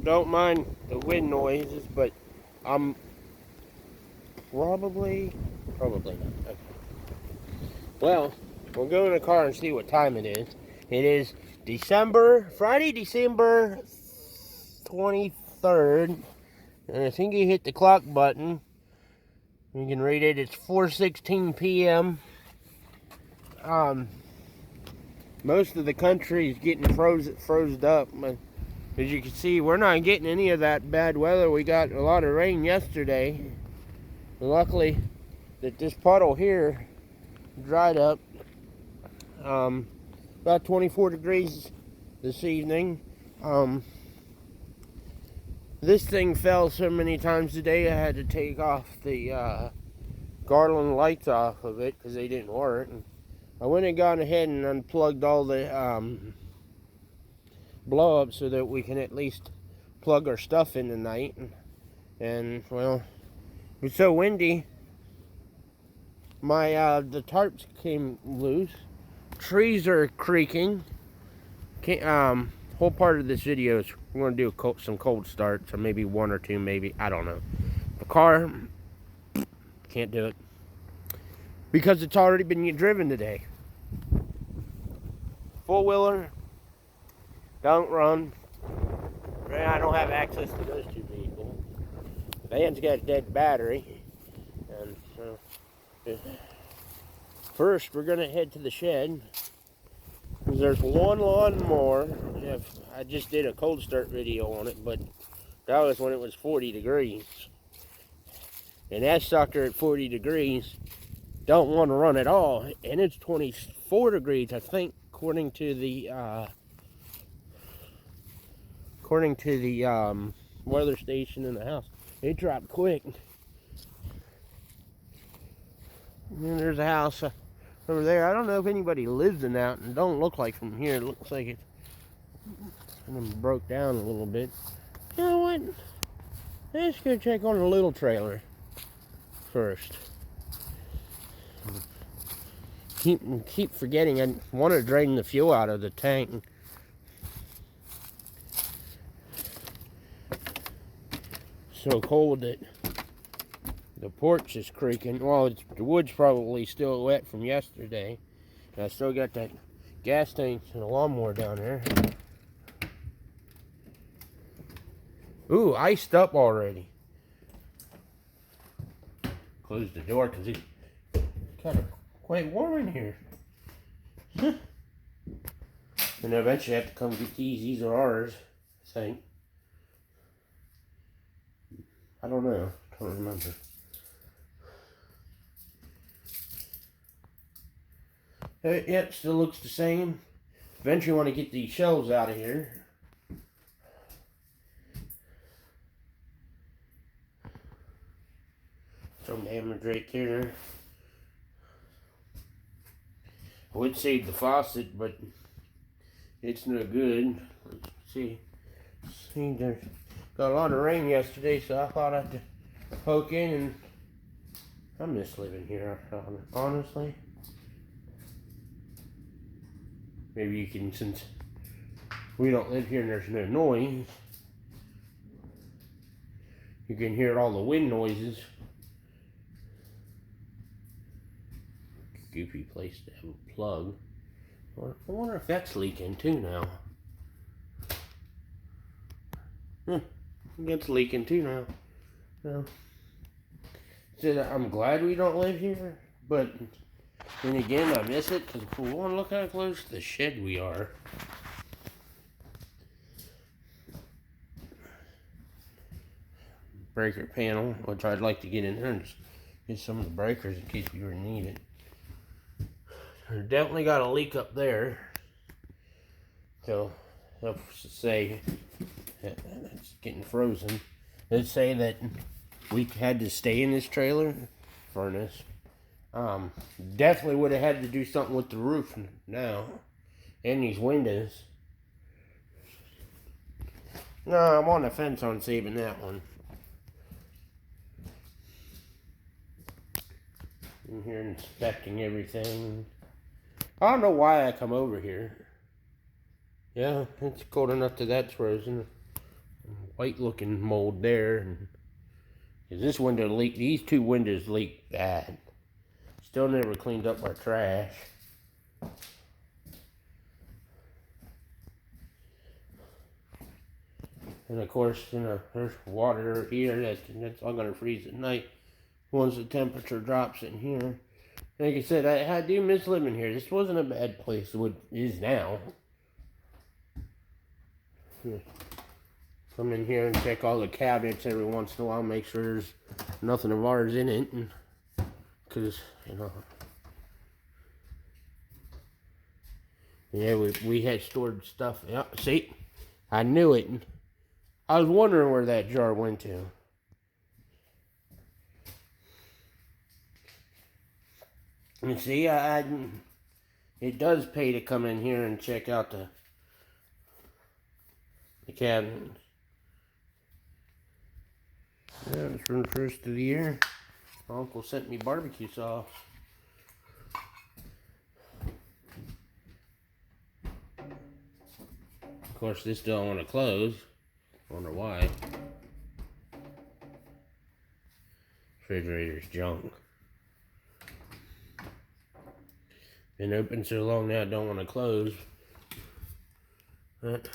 don't mind the wind noises, but I'm probably not. Okay. Well, we'll go in the car and see what time it is. It is Friday, December 23rd. And I think you hit the clock button. You can read it. It's 4:16 p.m. Most of the country is getting frozen up. But as you can see, we're not getting any of that bad weather. We got a lot of rain yesterday. Luckily, that this puddle here dried up. About 24 degrees this evening. This thing fell so many times today I had to take off the Garland lights off of it because they didn't work. And I went and gone ahead and unplugged all the blow-ups so that we can at least plug our stuff in tonight. And well, it was so windy, the tarps came loose. Trees are creaking. Whole part of this video is we're going to do some cold starts, or maybe one or two, maybe, I don't know. The car, can't do it because it's already been driven today. Four-wheeler, don't run. I don't have access to those two vehicles. The van's got a dead battery, and so first we're going to head to the shed. There's one lawnmower. I just did a cold start video on it, but that was when it was 40 degrees. And that sucker at 40 degrees don't want to run at all. And it's 24 degrees, I think, according to the weather station in the house. It dropped quick. And there's a house over there. I don't know if anybody lives in that, and it don't look like from here. It looks like it broke down a little bit. You know what? Let's go check on the little trailer first. Keep forgetting I want to drain the fuel out of the tank. So cold that the porch is creaking. Well, the wood's probably still wet from yesterday. And I still got that gas tank and the lawnmower down there. Ooh, iced up already. Close the door because it's kind of quite warm in here. And eventually I have to come get these. These are ours, I think. I don't know. I don't remember. Yep, still looks the same. Eventually want to get these shelves out of here. Some damage right there. I would save the faucet, but it's no good. Let's see. There's got a lot of rain yesterday, so I thought I'd poke in, and I miss living here, honestly. Maybe you can, since we don't live here and there's no noise, you can hear all the wind noises. Goofy place to have a plug. I wonder if that's leaking too now. It's leaking too now. So, I'm glad we don't live here, but then again, I miss it because for one, look how close to the shed we are. Breaker panel, which I'd like to get in there and just get some of the breakers in case you ever need it. There's definitely got a leak up there. So, let's say it's getting frozen. Let's say that we had to stay in this trailer furnace. Definitely would have had to do something with the roof now and these windows. No, I'm on the fence on saving that one. I'm here inspecting everything. I don't know why I come over here. Yeah, it's cold enough that that's frozen. white looking mold there. Cause this window leaked, these two windows leaked bad. Still never cleaned up our trash. And of course, you know, there's water here that's all gonna freeze at night once the temperature drops in here. Like I said, I do miss living here. This wasn't a bad place, what it is now. Come in here and check all the cabinets every once in a while, make sure there's nothing of ours in it, and because, you know, yeah, we had stored stuff. Yeah, see, I knew it. I was wondering where that jar went to. And see, it does pay to come in here and check out the cabinets. Yeah, it's from the first of the year. My uncle sent me barbecue sauce. Of course, this don't want to close. Wonder why. Refrigerator's junk. Been open so long now, it don't want to close. But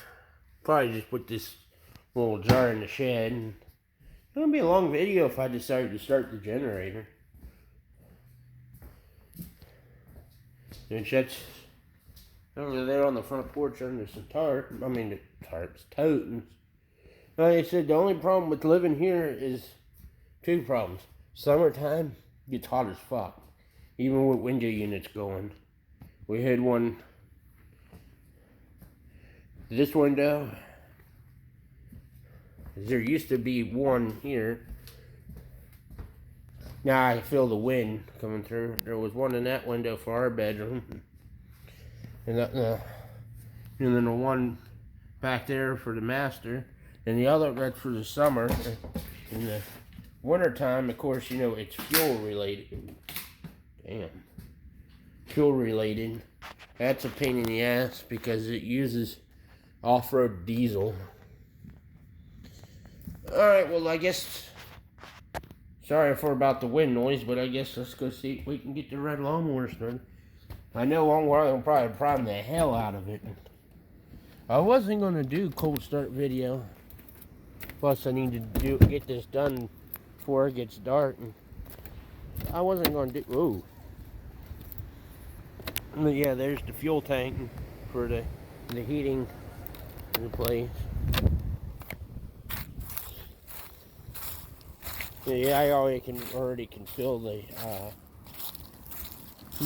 probably just put this little jar in the shed. And it's gonna be a long video if I decide to start the generator. And that's over there on the front porch under some totes. Like I said, the only problem with living here is two problems. Summertime gets hot as fuck, even with window units going. We had one, this window, there used to be one here. Now I feel the wind coming through. There was one in that window for our bedroom. And then the one back there for the master. And the other, that's for the summer. In the wintertime, of course, you know, it's fuel related. Damn. Fuel related. That's a pain in the ass because it uses off-road diesel. Alright, well, I guess, sorry for about the wind noise, but I guess let's go see if we can get the red lawnmower started. I know one where I'll probably prime the hell out of it. I wasn't going to do cold start video. Plus, I need to get this done before it gets dark. And I wasn't going to do... Ooh. But yeah, there's the fuel tank for the heating in the place. Yeah, I already can feel the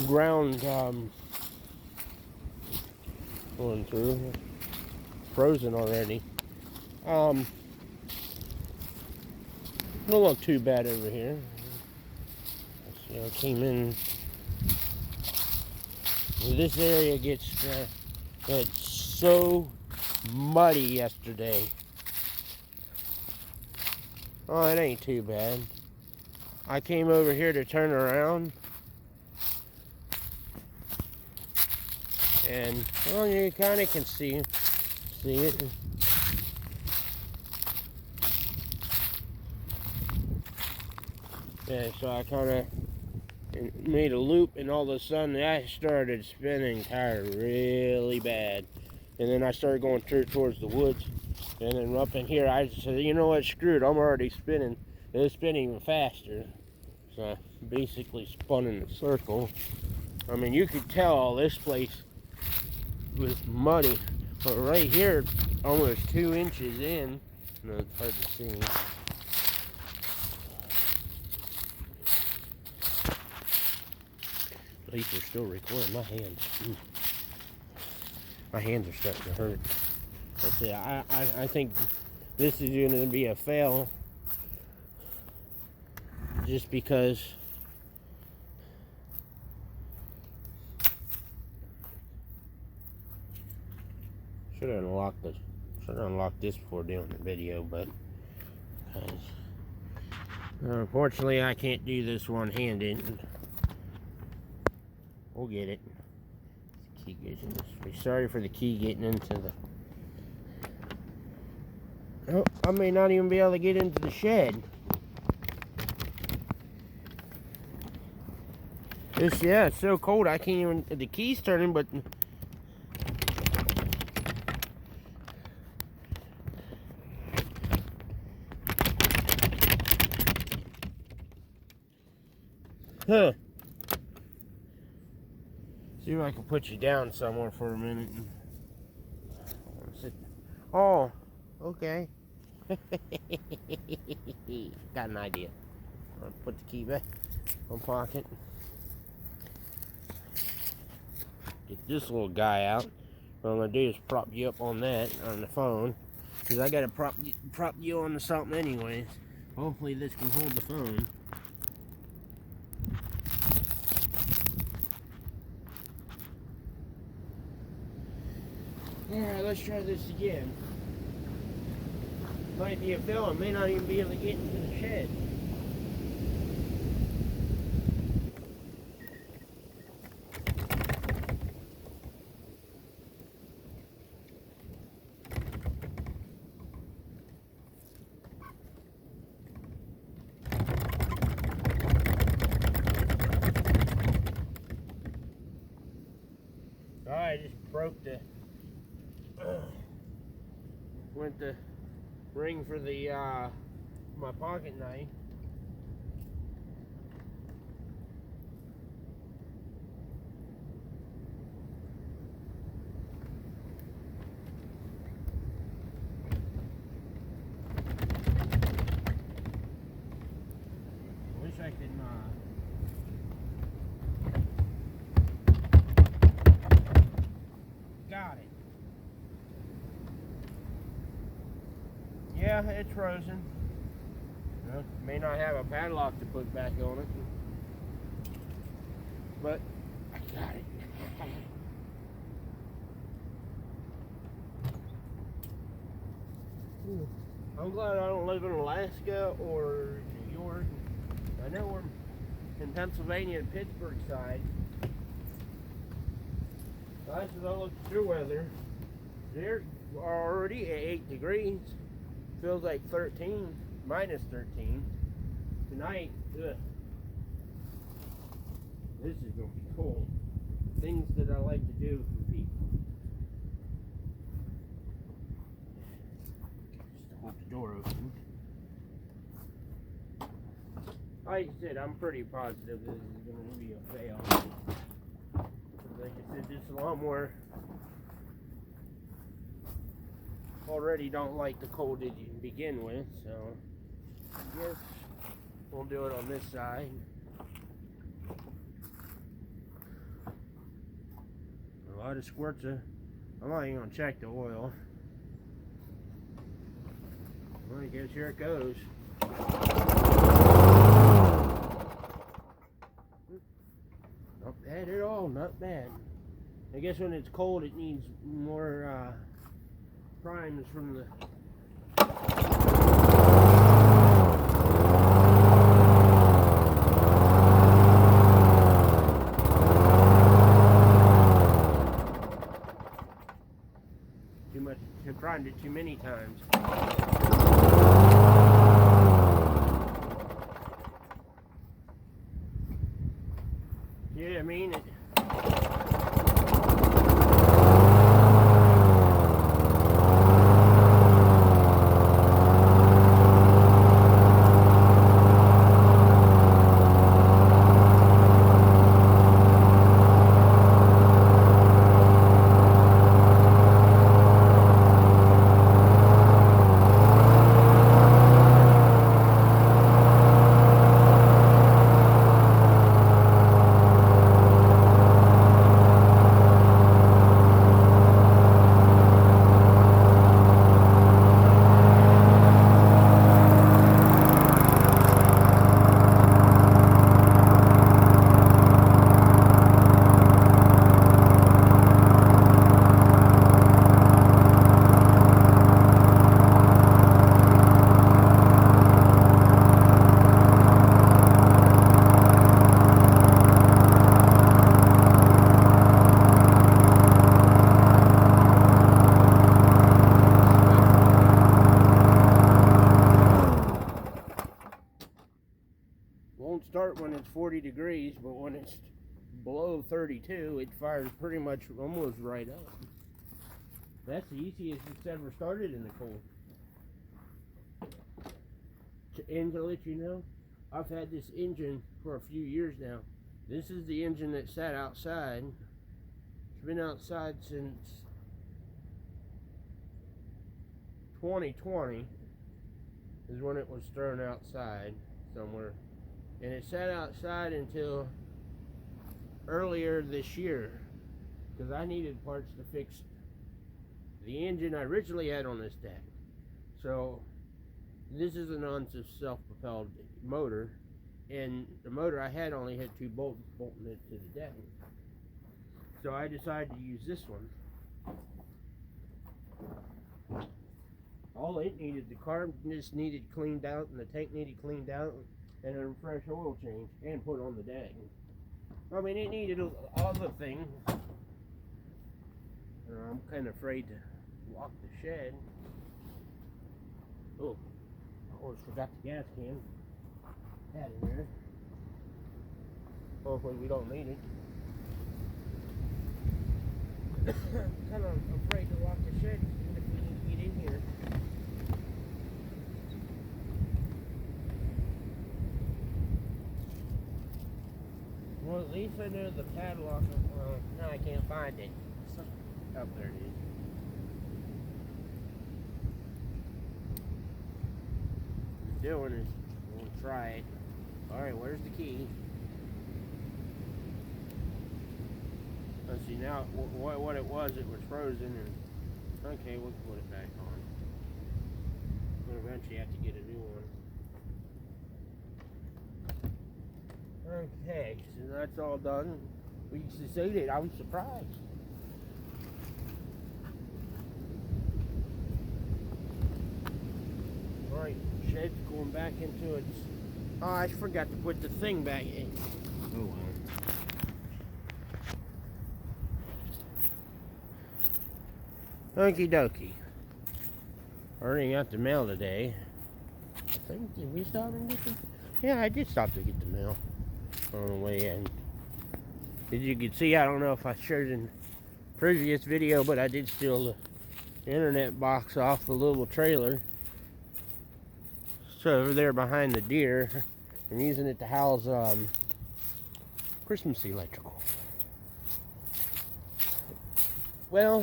ground going through. Frozen already. Don't look too bad over here. You know, came in. This area gets so muddy yesterday. Oh, it ain't too bad. I came over here to turn around. And, well, you kind of can see it. Yeah, so I kind of made a loop, and all of a sudden I started spinning tire really bad. And then I started going towards the woods. And then up in here, I said, you know what, screw it, I'm already spinning. It'll spin even faster. So I basically spun in a circle. I mean, you could tell this place was muddy. But right here, almost 2 inches in. No, it's hard to see. At least we're still recording. My hands. My hands are starting to hurt. I think this is going to be a fail. Just because should have unlocked this before doing the video, but unfortunately I can't do this one-handed. We'll get it. Key getting. Sorry for the key getting into the. Oh, I may not even be able to get into the shed. Yeah, it's so cold I can't even, the key's turning, but huh. See if I can put you down somewhere for a minute. Oh, okay. Got an idea. I'll put the key back in my pocket. Get this little guy out. What I'm gonna do is prop you up on that, on the phone, because I gotta prop you onto something anyways. Hopefully this can hold the phone. Alright, let's try this again. Might be a fail, I may not even be able to get into the shed. I just broke the went the ring for the my pocket knife. Wish I could got it. Yeah, it's frozen. Well, may not have a padlock to put back on it, but I got it. I'm glad I don't live in Alaska or New York. I know we're in Pennsylvania and Pittsburgh side. I said I looked through weather. They're already at 8 degrees. Feels like 13, minus 13. Tonight, ugh. This is going to be cold. Things that I like to do for people. Just hold the door open. Like I said, I'm pretty positive this is going to be a fail. Like I said, this lawnmower already don't like the cold to begin with, so I guess we'll do it on this side. A lot of squirts of, I'm not even gonna check the oil. Well, I guess here it goes. Not bad at all, not bad. I guess when it's cold it needs more primes from the too much. I primed it too many times. Yeah, I mean it. start when it's 40 degrees, but when it's below 32, it fires pretty much almost right up. That's the easiest it's ever started in the cold. And to let you know, I've had this engine for a few years now. This is the engine that sat outside. It's been outside since 2020 is when it was thrown outside somewhere. And it sat outside until earlier this year because I needed parts to fix the engine I originally had on this deck. So this is a non-self-propelled motor, and the motor I had only had 2 bolts bolting it to the deck. So I decided to use this one. All it needed, the carb just needed cleaned out, and the tank needed cleaned out, and a fresh oil change, and put on the deck. I mean, it needed other things. I'm kind of afraid to lock the shed. Oh, I almost forgot the gas can. Had in there. Hopefully we don't need it. I'm kind of afraid to lock the shed if we need to get in here. Well, at least I know the padlock. No, I can't find it. Up there it is. What we're doing is we'll try it. Alright, where's the key? Let's see now what it was frozen, and okay, we'll put it back on. We'll eventually have to get a new one. Okay, so that's all done. We succeeded. I was surprised. Alright, shed's going back into its... Oh, I forgot to put the thing back in. Oh well. Okie dokie. Already got the mail today. I think, did we stop and get the... Yeah, I did stop to get the mail on the way in. As you can see, I don't know if I showed in the previous video, but I did steal the internet box off the little trailer. So over there behind the deer, I'm using it to house Christmas electrical. Well,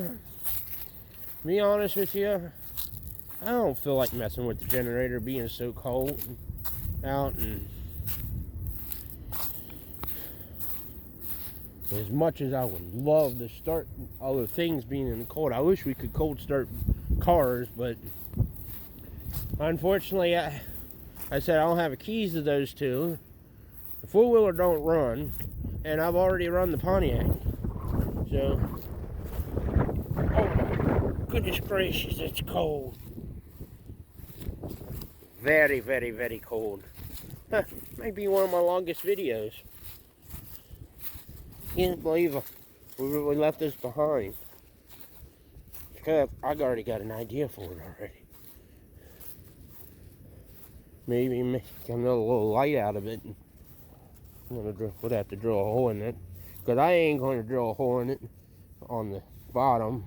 to be honest with you, I don't feel like messing with the generator being so cold out, and as much as I would love to start other things being in the cold, I wish we could cold start cars, but unfortunately, I said I don't have the keys to those two. The four-wheeler don't run, and I've already run the Pontiac. So, oh my goodness gracious, it's cold. Very, very, very cold. Huh, might be one of my longest videos. Can't believe we left this behind. Because I already got an idea for it already. Maybe make another little light out of it. We'd have to drill a hole in it. Because I ain't going to drill a hole in it on the bottom.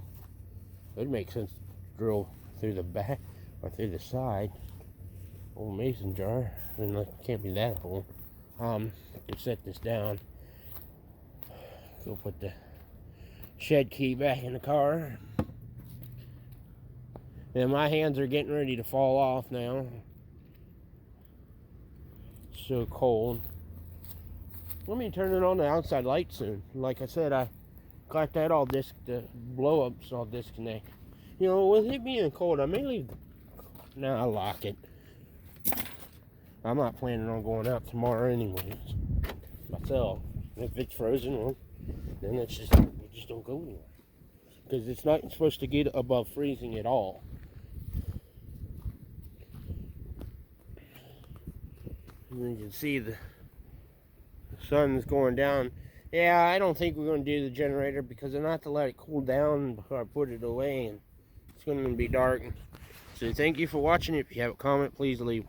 It'd make sense to drill through the back or through the side. Old mason jar. I mean, it can't be that hole. Let's set this down. Go put the shed key back in the car. And my hands are getting ready to fall off now. So cold. Let me turn it on the outside light soon. Like I said, I got that all the blow ups all disconnect. You know, with it being cold, I may leave. Now I'll lock it. I'm not planning on going out tomorrow anyways. Myself. If it's frozen, well, then it's just, you just don't go anywhere. Because it's not supposed to get above freezing at all. And you can see the sun's going down. Yeah, I don't think we're going to do the generator because I have to let it cool down before I put it away, and it's going to be dark. So thank you for watching. If you have a comment, please leave.